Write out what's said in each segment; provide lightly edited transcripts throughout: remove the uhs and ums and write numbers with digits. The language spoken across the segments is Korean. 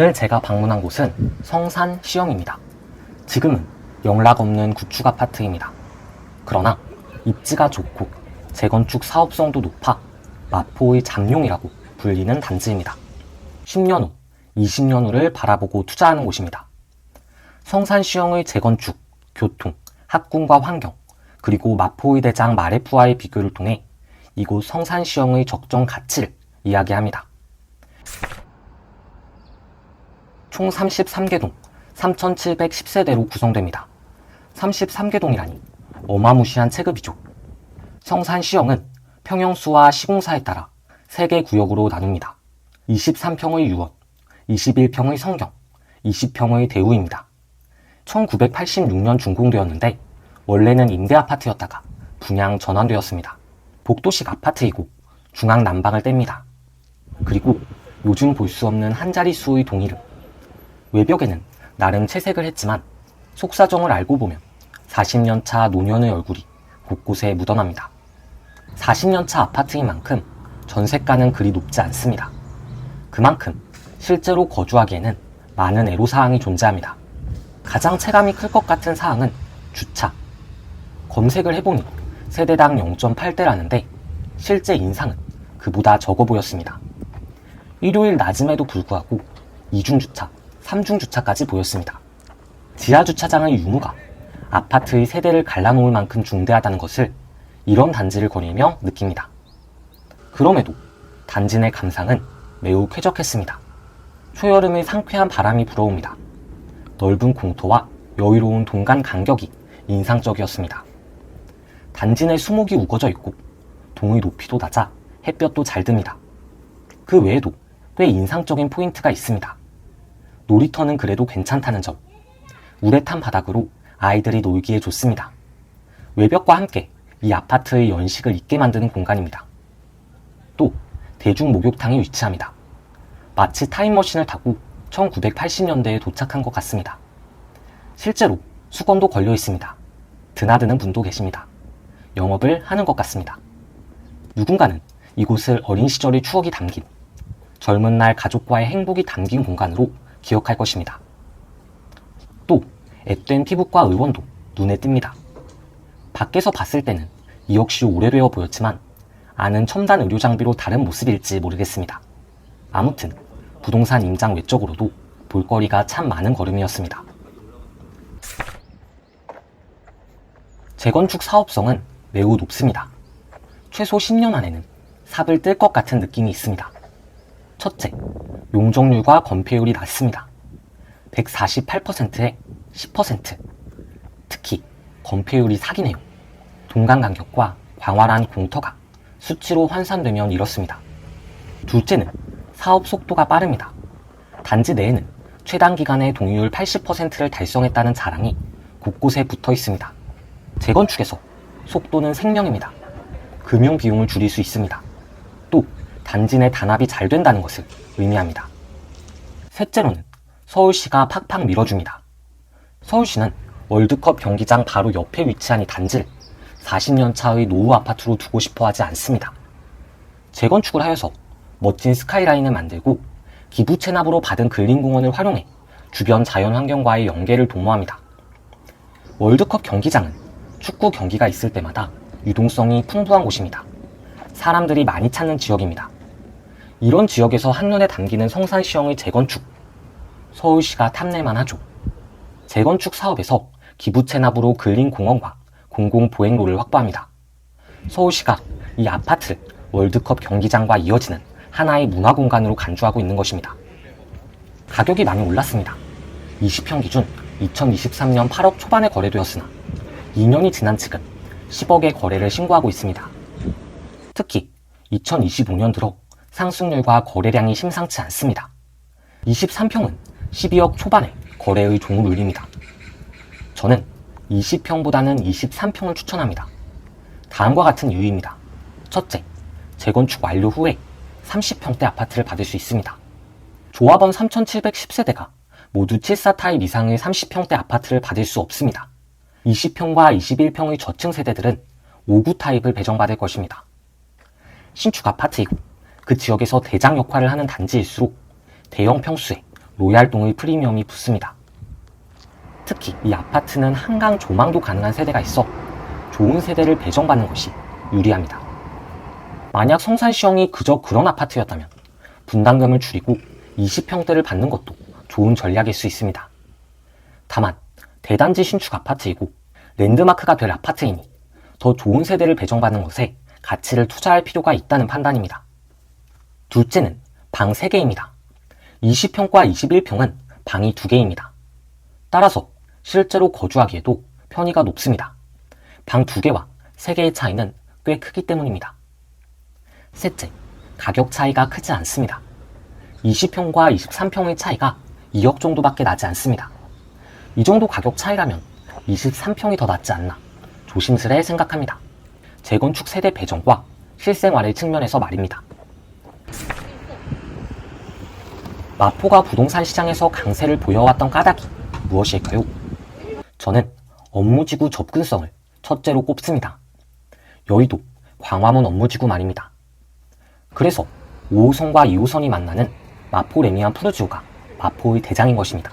오늘 제가 방문한 곳은 성산 시형입니다. 지금은 영락 없는 구축 아파트입니다. 그러나 입지가 좋고 재건축 사업성도 높아 마포의 잠룡이라고 불리는 단지입니다. 10년 후, 20년 후를 바라보고 투자하는 곳입니다. 성산 시형의 재건축, 교통, 학군과 환경, 그리고 마포의 대장 마레프와의 비교를 통해 이곳 성산 시형의 적정 가치를 이야기합니다. 총 33개동, 3,710세대로 구성됩니다. 33개동이라니 어마무시한 체급이죠. 성산 시형은 평형수와 시공사에 따라 3개 구역으로 나눕니다. 23평의 유원, 21평의 성경, 20평의 대우입니다. 1986년 준공되었는데 원래는 임대아파트였다가 분양 전환되었습니다. 복도식 아파트이고 중앙 난방을 뗍니다. 그리고 요즘 볼 수 없는 한 자릿수의 동이름. 외벽에는 나름 채색을 했지만 속사정을 알고 보면 40년차 노년의 얼굴이 곳곳에 묻어납니다. 40년차 아파트인 만큼 전세가는 그리 높지 않습니다. 그만큼 실제로 거주하기에는 많은 애로사항이 존재합니다. 가장 체감이 클 것 같은 사항은 주차. 검색을 해보니 세대당 0.8대라는데 실제 인상은 그보다 적어 보였습니다. 일요일 낮음에도 불구하고 2중주차, 3중주차까지 보였습니다. 지하주차장의 유무가 아파트의 세대를 갈라놓을 만큼 중대하다는 것을 이런 단지를 거닐며 느낍니다. 그럼에도 단지 내 감상은 매우 쾌적했습니다. 초여름의 상쾌한 바람이 불어옵니다. 넓은 공터와 여유로운 동간 간격이 인상적이었습니다. 단지 내 수목이 우거져 있고 동의 높이도 낮아 햇볕도 잘 듭니다. 그 외에도 꽤 인상적인 포인트가 있습니다. 놀이터는 그래도 괜찮다는 점. 우레탄 바닥으로 아이들이 놀기에 좋습니다. 외벽과 함께 이 아파트의 연식을 잊게 만드는 공간입니다. 또 대중 목욕탕이 위치합니다. 마치 타임머신을 타고 1980년대에 도착한 것 같습니다. 실제로 수건도 걸려 있습니다. 드나드는 분도 계십니다. 영업을 하는 것 같습니다. 누군가는 이곳을 어린 시절의 추억이 담긴, 젊은 날 가족과의 행복이 담긴 공간으로 기억할 것입니다. 또 앳된 피부과 의원도 눈에 띕니다. 밖에서 봤을 때는 이 역시 오래되어 보였지만 아는 첨단 의료 장비로 다른 모습일지 모르겠습니다. 아무튼 부동산 임장 외적으로도 볼거리가 참 많은 걸음이었습니다. 재건축 사업성은 매우 높습니다. 최소 10년 안에는 삽을 뜰 것 같은 느낌이 있습니다. 첫째, 용적률과 건폐율이 낮습니다. 148%에 10%. 특히 건폐율이 사기네요. 동간 간격과 광활한 공터가 수치로 환산되면 이렇습니다. 둘째는 사업 속도가 빠릅니다. 단지 내에는 최단 기간에 동의율 80%를 달성했다는 자랑이 곳곳에 붙어 있습니다. 재건축에서 속도는 생명입니다. 금융 비용을 줄일 수 있습니다. 또 단지 내 단합이 잘 된다는 것을 의미합니다. 셋째로는 서울시가 팍팍 밀어줍니다. 서울시는 월드컵 경기장 바로 옆에 위치한 이 단지를 40년 차의 노후 아파트로 두고 싶어 하지 않습니다. 재건축을 하여서 멋진 스카이라인을 만들고 기부 체납으로 받은 근린공원을 활용해 주변 자연환경과의 연계를 도모합니다. 월드컵 경기장은 축구 경기가 있을 때마다 유동성이 풍부한 곳입니다. 사람들이 많이 찾는 지역입니다. 이런 지역에서 한눈에 담기는 성산시형의 재건축. 서울시가 탐낼만 하죠. 재건축 사업에서 기부 체납으로 근린공원과 공공보행로를 확보합니다. 서울시가 이 아파트를 월드컵 경기장과 이어지는 하나의 문화공간으로 간주하고 있는 것입니다. 가격이 많이 올랐습니다. 20평 기준 2023년 8억 초반에 거래되었으나 2년이 지난 지금 10억의 거래를 신고하고 있습니다. 특히 2025년 들어 상승률과 거래량이 심상치 않습니다. 23평은 12억 초반에 거래의 종을 울립니다. 저는 20평보다는 23평을 추천합니다. 다음과 같은 이유입니다. 첫째, 재건축 완료 후에 30평대 아파트를 받을 수 있습니다. 조합원 3,710세대가 모두 74 타입 이상의 30평대 아파트를 받을 수 없습니다. 20평과 21평의 저층 세대들은 59 타입을 배정받을 것입니다. 신축 아파트이고 그 지역에서 대장 역할을 하는 단지일수록 대형 평수에 로얄동의 프리미엄이 붙습니다. 특히 이 아파트는 한강 조망도 가능한 세대가 있어 좋은 세대를 배정받는 것이 유리합니다. 만약 성산시형이 그저 그런 아파트였다면 분담금을 줄이고 20평대를 받는 것도 좋은 전략일 수 있습니다. 다만 대단지 신축 아파트이고 랜드마크가 될 아파트이니 더 좋은 세대를 배정받는 것에 가치를 투자할 필요가 있다는 판단입니다. 둘째는 방 3개입니다. 20평과 21평은 방이 2개입니다. 따라서 실제로 거주하기에도 편의가 높습니다. 방 2개와 3개의 차이는 꽤 크기 때문입니다. 셋째, 가격 차이가 크지 않습니다. 20평과 23평의 차이가 2억 정도밖에 나지 않습니다. 이 정도 가격 차이라면 23평이 더 낫지 않나 조심스레 생각합니다. 재건축 세대 배정과 실생활의 측면에서 말입니다. 마포가 부동산 시장에서 강세를 보여왔던 까닭이 무엇일까요? 저는 업무지구 접근성을 첫째로 꼽습니다. 여의도, 광화문 업무지구 말입니다. 그래서 5호선과 2호선이 만나는 마포 레미안 푸르지오가 마포의 대장인 것입니다.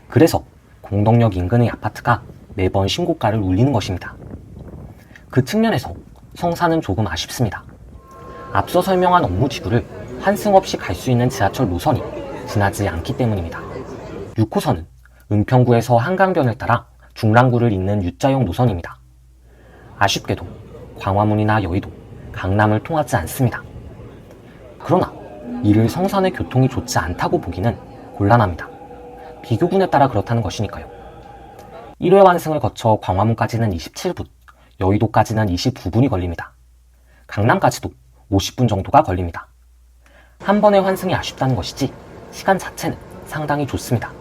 그래서 공덕역 인근의 아파트가 매번 신고가를 울리는 것입니다. 그 측면에서 성산은 조금 아쉽습니다. 앞서 설명한 업무지구를 환승 없이 갈 수 있는 지하철 노선이 지나지 않기 때문입니다. 6호선은 은평구에서 한강변을 따라 중랑구를 잇는 U자형 노선입니다. 아쉽게도 광화문이나 여의도, 강남을 통하지 않습니다. 그러나 이를 성산의 교통이 좋지 않다고 보기는 곤란합니다. 비교군에 따라 그렇다는 것이니까요. 1회 환승을 거쳐 광화문까지는 27분, 여의도까지는 29분이 걸립니다. 강남까지도 50분 정도가 걸립니다. 한 번의 환승이 아쉽다는 것이지 시간 자체는 상당히 좋습니다.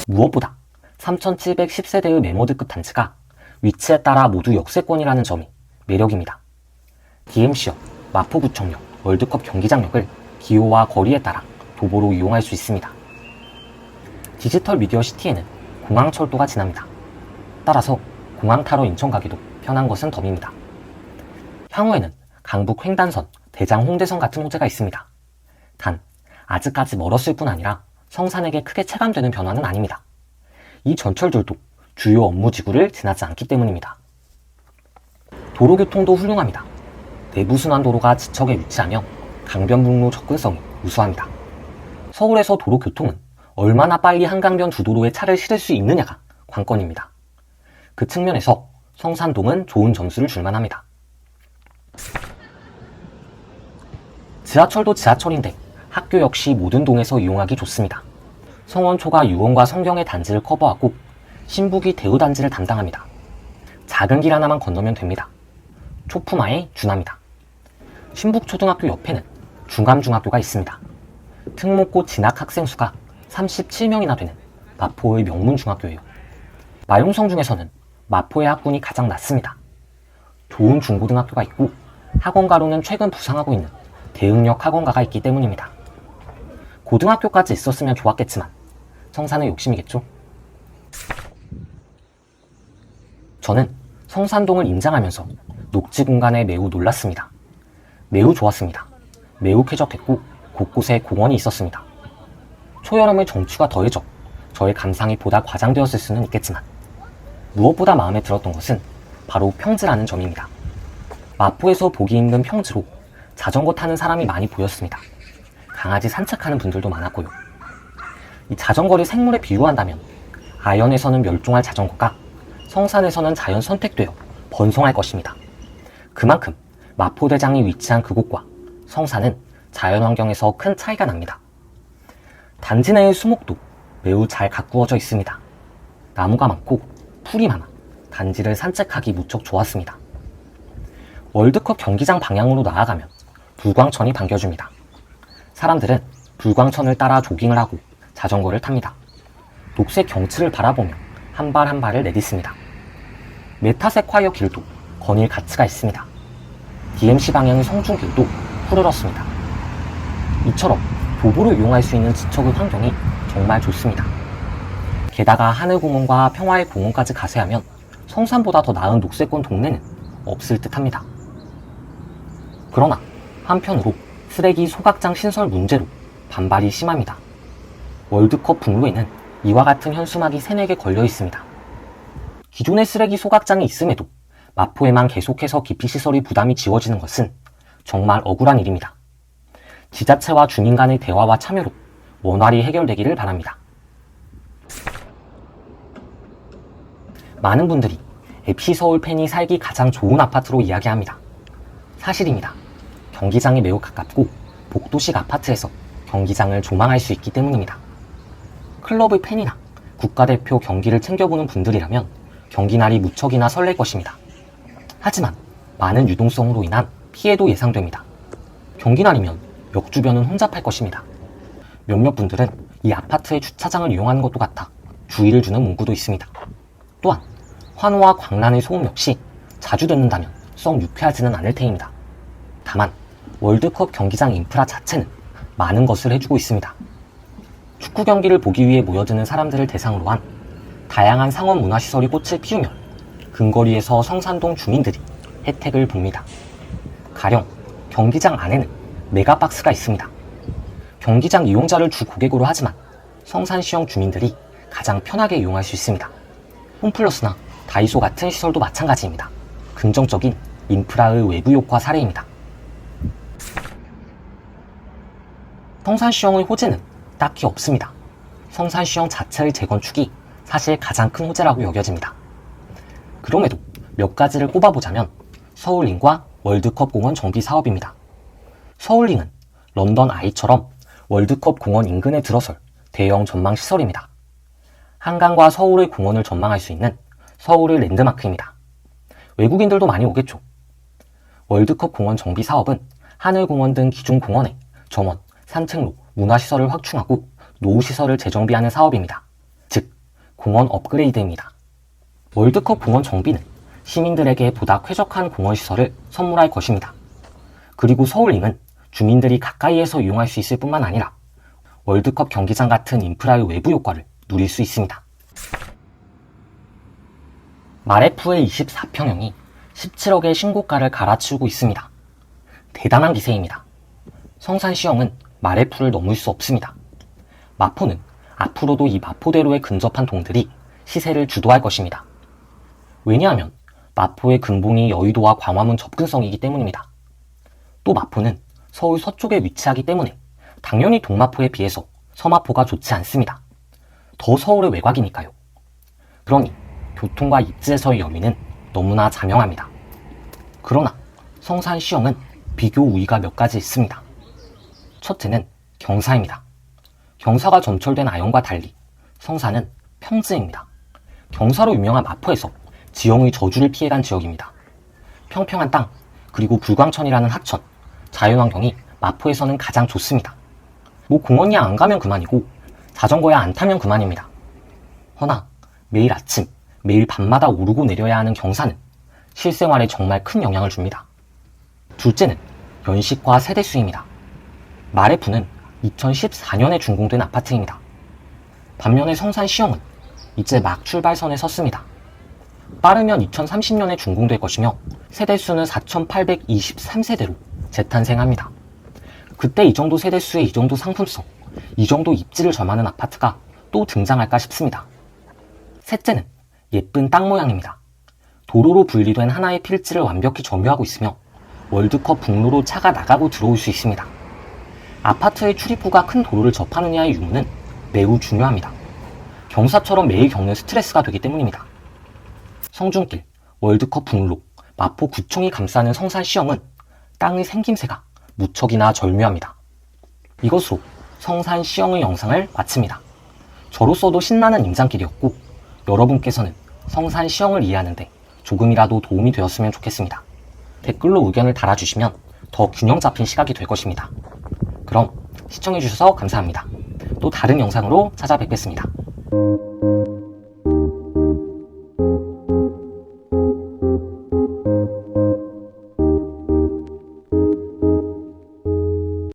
무엇보다 3710세대의 메모드급 단지가 위치에 따라 모두 역세권이라는 점이 매력입니다. DMC역, 마포구청역, 월드컵 경기장역을 기호와 거리에 따라 도보로 이용할 수 있습니다. 디지털 미디어 시티에는 공항철도가 지납니다. 따라서 공항 타러 인천 가기도 편한 것은 덤입니다. 향후에는 강북 횡단선, 대장 홍대선 같은 호재가 있습니다. 단 아직까지 멀었을 뿐 아니라 성산에게 크게 체감되는 변화는 아닙니다. 이 전철들도 주요 업무지구를 지나지 않기 때문입니다. 도로교통도 훌륭합니다. 내부순환도로가 지척에 위치하며 강변북로 접근성이 우수합니다. 서울에서 도로교통은 얼마나 빨리 한강변 두 도로에 차를 실을 수 있느냐가 관건입니다. 그 측면에서 성산동은 좋은 점수를 줄만합니다. 지하철도 지하철인데 학교 역시 모든 동에서 이용하기 좋습니다. 성원초가 유원과 성경의 단지를 커버하고 신북이 대우단지를 담당합니다. 작은 길 하나만 건너면 됩니다. 초품화에 준합니다. 신북초등학교 옆에는 중암중학교가 있습니다. 특목고 진학 학생 수가 37명이나 되는 마포의 명문중학교예요. 마용성 중에서는 마포의 학군이 가장 낮습니다. 좋은 중고등학교가 있고 학원가로는 최근 부상하고 있는 대흥역 학원가가 있기 때문입니다. 고등학교까지 있었으면 좋았겠지만 성산의 욕심이겠죠? 저는 성산동을 임장하면서 녹지 공간에 매우 놀랐습니다. 매우 좋았습니다. 매우 쾌적했고 곳곳에 공원이 있었습니다. 초여름의 정취가 더해져 저의 감상이 보다 과장되었을 수는 있겠지만 무엇보다 마음에 들었던 것은 바로 평지라는 점입니다. 마포에서 보기 힘든 평지로 자전거 타는 사람이 많이 보였습니다. 강아지 산책하는 분들도 많았고요. 이 자전거를 생물에 비유한다면 아현에서는 멸종할 자전거가 성산에서는 자연 선택되어 번성할 것입니다. 그만큼 마포대장이 위치한 그곳과 성산은 자연환경에서 큰 차이가 납니다. 단지 내의 수목도 매우 잘 가꾸어져 있습니다. 나무가 많고 풀이 많아 단지를 산책하기 무척 좋았습니다. 월드컵 경기장 방향으로 나아가면 불광천이 반겨줍니다. 사람들은 불광천을 따라 조깅을 하고 자전거를 탑니다. 녹색 경치를 바라보며 한 발 한 발을 내딛습니다. 메타세콰이어 길도 거닐 가치가 있습니다. DMC 방향의 성중길도 푸르렀습니다. 이처럼 도보로 이용할 수 있는 지척의 환경이 정말 좋습니다. 게다가 하늘공원과 평화의 공원까지 가세하면 성산보다 더 나은 녹색권 동네는 없을 듯합니다. 그러나 한편으로 쓰레기 소각장 신설 문제로 반발이 심합니다. 월드컵 북로에는 이와 같은 현수막이 3, 4개 걸려 있습니다. 기존의 쓰레기 소각장이 있음에도 마포에만 계속해서 기피시설이 부담이 지워지는 것은 정말 억울한 일입니다. 지자체와 주민 간의 대화와 참여로 원활히 해결되기를 바랍니다. 많은 분들이 FC서울 팬이 살기 가장 좋은 아파트로 이야기합니다. 사실입니다. 경기장이 매우 가깝고 복도식 아파트에서 경기장을 조망할 수 있기 때문입니다. 클럽의 팬이나 국가대표 경기를 챙겨보는 분들이라면 경기날이 무척이나 설렐 것입니다. 하지만 많은 유동성으로 인한 피해도 예상됩니다. 경기날이면 역 주변은 혼잡할 것입니다. 몇몇 분들은 이 아파트의 주차장을 이용하는 것도 같아 주의를 주는 문구도 있습니다. 또한 환호와 광란의 소음 역시 자주 듣는다면 썩 유쾌하지는 않을 테입니다. 다만 월드컵 경기장 인프라 자체는 많은 것을 해주고 있습니다. 축구 경기를 보기 위해 모여드는 사람들을 대상으로 한 다양한 상업 문화시설이 꽃을 피우며 근거리에서 성산동 주민들이 혜택을 봅니다. 가령 경기장 안에는 메가박스가 있습니다. 경기장 이용자를 주 고객으로 하지만 성산시형 주민들이 가장 편하게 이용할 수 있습니다. 홈플러스나 다이소 같은 시설도 마찬가지입니다. 긍정적인 인프라의 외부 효과 사례입니다. 성산시형의 호재는 딱히 없습니다. 성산시형 자체의 재건축이 사실 가장 큰 호재라고 여겨집니다. 그럼에도 몇 가지를 꼽아보자면 서울링과 월드컵 공원 정비 사업입니다. 서울링은 런던 아이처럼 월드컵 공원 인근에 들어설 대형 전망 시설입니다. 한강과 서울의 공원을 전망할 수 있는 서울의 랜드마크입니다. 외국인들도 많이 오겠죠. 월드컵 공원 정비 사업은 하늘공원 등 기존 공원에 정원, 산책로, 문화시설을 확충하고 노후시설을 재정비하는 사업입니다. 즉, 공원 업그레이드입니다. 월드컵 공원 정비는 시민들에게 보다 쾌적한 공원시설을 선물할 것입니다. 그리고 서울링은 주민들이 가까이에서 이용할 수 있을 뿐만 아니라 월드컵 경기장 같은 인프라의 외부 효과를 누릴 수 있습니다. 마레프의 24평형이 17억의 신고가를 갈아치우고 있습니다. 대단한 기세입니다. 성산시형은 마레프를 넘을 수 없습니다. 마포는 앞으로도 이 마포대로에 근접한 동들이 시세를 주도할 것입니다. 왜냐하면 마포의 근본이 여의도와 광화문 접근성이기 때문입니다. 또 마포는 서울 서쪽에 위치하기 때문에 당연히 동마포에 비해서 서마포가 좋지 않습니다. 더 서울의 외곽이니까요. 그러니 교통과 입지에서의 여유는 너무나 자명합니다. 그러나 성산시형은 비교 우위가 몇 가지 있습니다. 첫째는 경사입니다. 경사가 점철된 아현과 달리 성산은 평지입니다. 경사로 유명한 마포에서 지형의 저주를 피해간 지역입니다. 평평한 땅, 그리고 불광천이라는 하천, 자연환경이 마포에서는 가장 좋습니다. 뭐 공원이야 안 가면 그만이고 자전거야 안 타면 그만입니다. 허나 매일 아침, 매일 밤마다 오르고 내려야 하는 경사는 실생활에 정말 큰 영향을 줍니다. 둘째는 연식과 세대수입니다. 마레프는 2014년에 준공된 아파트입니다. 반면에 성산시형은 이제 막 출발선에 섰습니다. 빠르면 2030년에 준공될 것이며 세대수는 4,823세대로 재탄생합니다. 그때 이 정도 세대수에 이 정도 상품성, 이 정도 입지를 점하는 아파트가 또 등장할까 싶습니다. 셋째는 예쁜 땅 모양입니다. 도로로 분리된 하나의 필지를 완벽히 점유하고 있으며 월드컵 북로로 차가 나가고 들어올 수 있습니다. 아파트의 출입구가 큰 도로를 접하느냐의 유무는 매우 중요합니다. 경사처럼 매일 겪는 스트레스가 되기 때문입니다. 성중길, 월드컵 북로, 마포구청이 감싸는 성산시형은 땅의 생김새가 무척이나 절묘합니다. 이것으로 성산시형의 영상을 마칩니다. 저로서도 신나는 임장길이었고 여러분께서는 성산시형을 이해하는데 조금이라도 도움이 되었으면 좋겠습니다. 댓글로 의견을 달아주시면 더 균형 잡힌 시각이 될 것입니다. 그럼 시청해주셔서 감사합니다. 또 다른 영상으로 찾아뵙겠습니다.